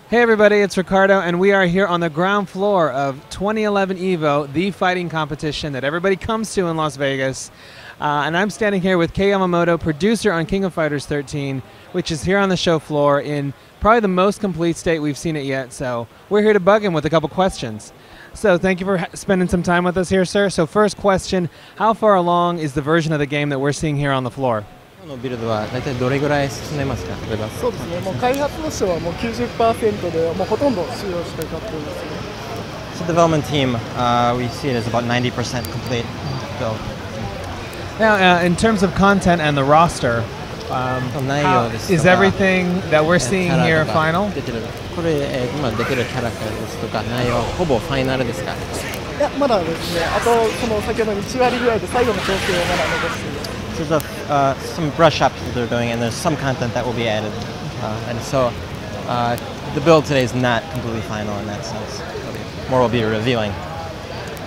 Hey everybody, it's Ricardo, and we are here on the ground floor of 2011 EVO, the fighting competition that everybody comes to in Las Vegas. And I'm standing here with Kei Yamamoto, producer on King of Fighters 13, which is here on the show floor in probably the most complete state we've seen it yet. So we're here to bug him with a couple questions. So thank you for spending some time with us here, sir. So first question, how far along is the version of the game that we're seeing here on the floor? のビルドは大体どれぐらい進んでますか？例えばそうですね。もう開発としてはもう 90% でもうほとんど使用して買っていますね。So the development team, we see it as about 90% complete build. Now, in terms of content and the roster, is everything that we're seeing here final? これ、今出てるキャラクターですとか内容ほぼファイナルですか？いやまだですね。あとその先ほどの1割ぐらいで最後の調整をまだ残しています。So there's some brush ups that they're doing, and there's some content that will be added. And so the build today is not completely final in that sense. More will be revealing.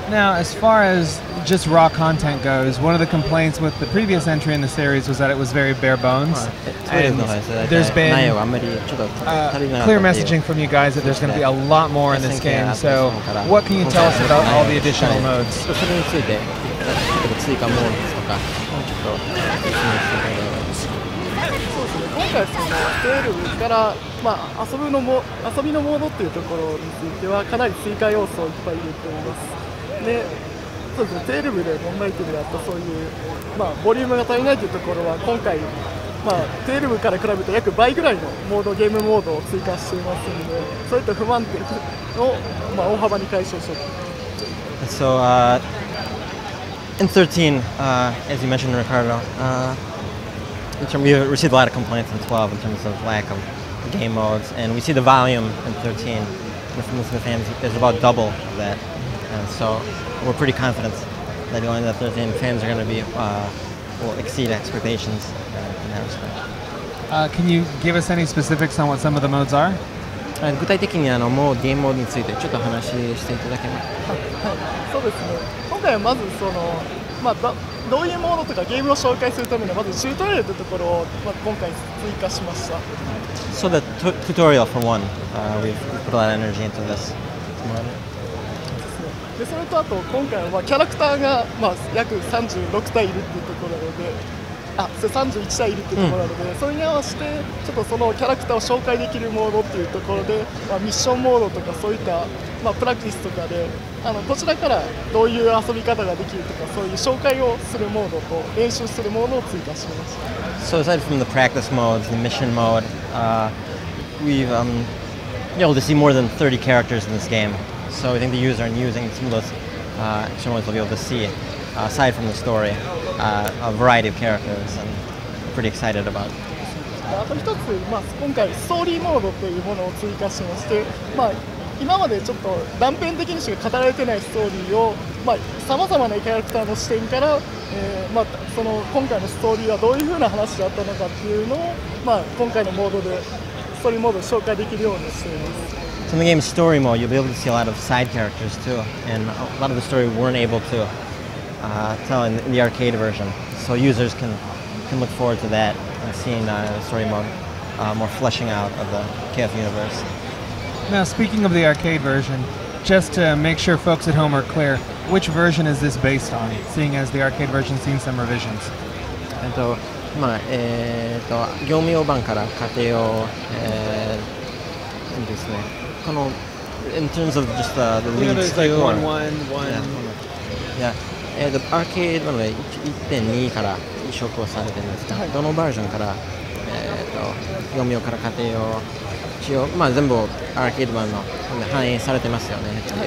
Now, as far as just raw content goes, one of the complaints with the previous entry in the series was that it was very bare bones. And there's been clear messaging from you guys that there's going to be a lot more in this game. So what can you tell us about all the additional modes? 今回その12から遊びのモードっていうところについてはかなり追加要素をいっぱい入れております。で、そうですね。12で問題点であったそういうボリュームが足りないというところは今回12から比べて約倍ぐらいのゲームモードを追加していますので、そういった不満点を大幅に解消しようと。So in 13, as you mentioned, Ricardo, we received a lot of complaints in 12 in terms of lack of game modes, and we see the volume in 13 from the fans is about double of that, and so we're pretty confident that going into 13, fans are going to be will exceed expectations in that respect. Can you give us any specifics on what some of the modes are? 具体的にもうゲームモードについてちょっと話していただけますか？はい、そうですね。今回はまずそのどういうモードとかゲームを紹介するためにまずチュートリアルというところを今回追加しました。So the tutorial for one, we've put a lot of energy into this. でそれとあと今回はキャラクターが約36体いるっていうところなので。31体いるっていうところなので、それに合わせてちょっとそのキャラクターを紹介できるモードっていうところで、ミッションモードとかそういった、プラクティスとかでこちらからどういう遊び方ができるとかそういう紹介をするモードと練習するモードを追加しました。So aside from the practice modes, the mission mode, we've been able to see more than 30 characters in this game. So I think the user and using some of those extra modes will be able to see, aside from the story, a variety of characters, and I'm pretty excited about it. あと一つ、今回ストーリーモードというものを追加しまして、今までちょっと断片的にしか語られてないストーリーをさまざまなキャラクターの視点から、その今回のストーリーはどういうふうな話だったのかっていうのを、今回のモードでストーリーモードで紹介できるようにしています。So in the game's story mode, you'll be able to see a lot of side characters too, and a lot of the story we weren't able to tell in the arcade version. So users can look forward to that and seeing the story mode, more fleshing out of the KF universe. Now, speaking of the arcade version, just to make sure folks at home are clear, which version is this based on, seeing as the arcade version's seen some revisions? 業務用版から家庭用ですね。この in terms of just the leads like too, one. Yeah. アーケードの 1.2 から移植をされてるんですが、どのバージョンから業務用から家庭用一応全部アーケード版の反映されてますよねっていう。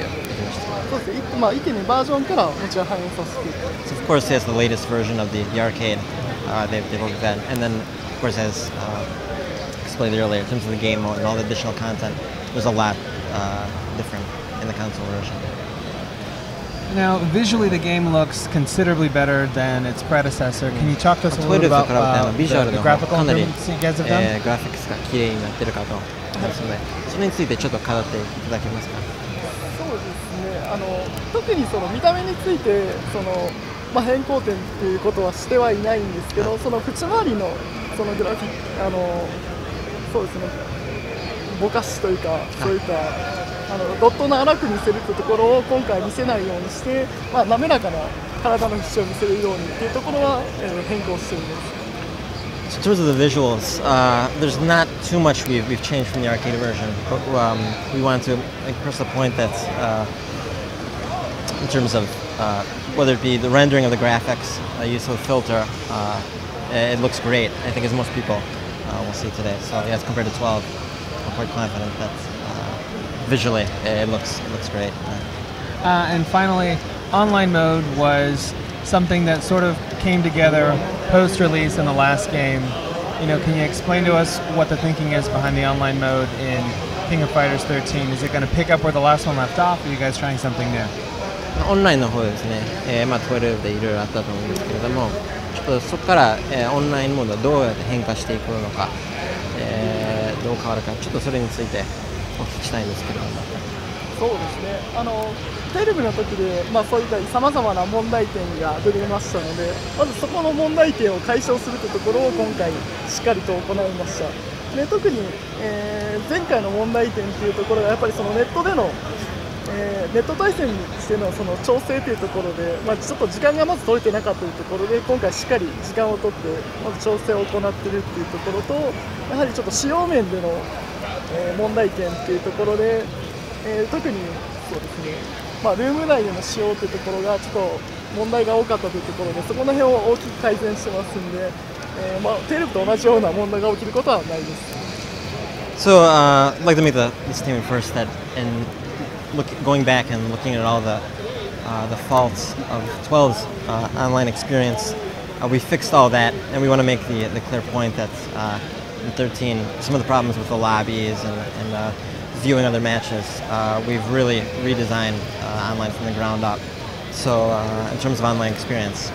そうですね。1.2バージョンからもちろん反映させていただきます。So of course, it has the latest version of the arcade. They've looked at that, and then of course, as explained earlier, in terms of the game mode and all the additional content, there's a lot different in the console version. Now, visually, the game looks considerably better than its predecessor. Can you talk to us a little bit about the graphical improvements you guys have done? グラフィックスが綺麗になってるかと思いますので、それについてちょっと語っていただけますか？そうですね。特にその見た目について変更点っていうことはしてはいないんですけど、その縁回りのそのグラフィックそうですね。ぼかしというか、そういったドットの荒く見せるというところを今回見せないようにして、滑らかな体の節を見せるようにというところは、変更しています。So in terms of the visuals, there's not too much we've changed from the arcade version, but we wanted to press the point that in terms of whether it be the rendering of the graphics, use of filter, it looks great. I think as most people will see today. So yes, compared to 12, I'm quite confident that visually it looks great. And finally, online mode was something that sort of came together post-release in the last game. Can you explain to us what the thinking is behind the online mode in King of Fighters 13? Is it going to pick up where the last one left off, or are you guys trying something new? オンラインの方ですね、12でいろいろあったと思うんですけれども、ちょっとそこから、オンラインモードはどうやって変化していくのか、どう変わるか、ちょっとそれについてお聞きしたいんですけれども。そうですね、テレビの時で、そういったさまざまな問題点が出てましたので、まずそこの問題点を解消するというところを今回しっかりと行いました。で特に、前回の問題点というところがやっぱりそのネットでのネット対戦にしてのその調整というところで、ちょっと時間がまず取れてなかったというところで、今回しっかり時間を取ってまず調整を行っているというところと、やはりちょっと使用面での、問題点というところで、特にそうですね、ルーム内での使用というところがちょっと問題が多かったというところで、そこの辺を大きく改善してますんで、テレビと同じような問題が起きることはないです。So I'd like to make this statement first that going back and looking at all the faults of 12's online experience, we fixed all that, and we want to make the clear point that in 13, some of the problems with the lobbies and viewing other matches, we've really redesigned online from the ground up. So in terms of online experience,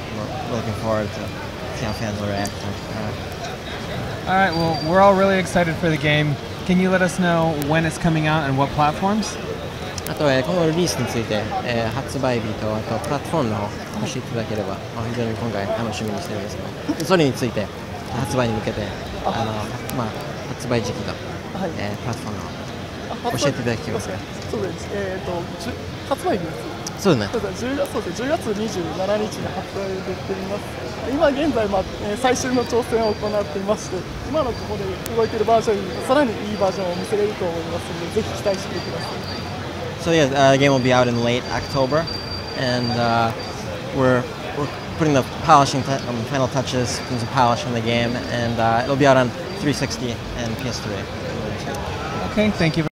we're looking forward to see how fans will react. All right, well, we're all really excited for the game. Can you let us know when it's coming out and what platforms? あと、このリリースについて、発売日とあとプラットフォームの方教えていただければ、非常に今回楽しみにしてるんですけど、それについて発売に向けて発売時期と、プラットフォームの方教えていただけますか。そうです。発売日です。そうですね。10月27日に発売できています。今現在、最終の挑戦を行っていまして、今のここで動いているバージョンにさらにいいバージョンを見せれると思いますので、ぜひ期待してください。So yeah, the game will be out in late October, and we're putting the final touches, putting some polish on the game, and it'll be out on 360 and PS3. Okay, thank you.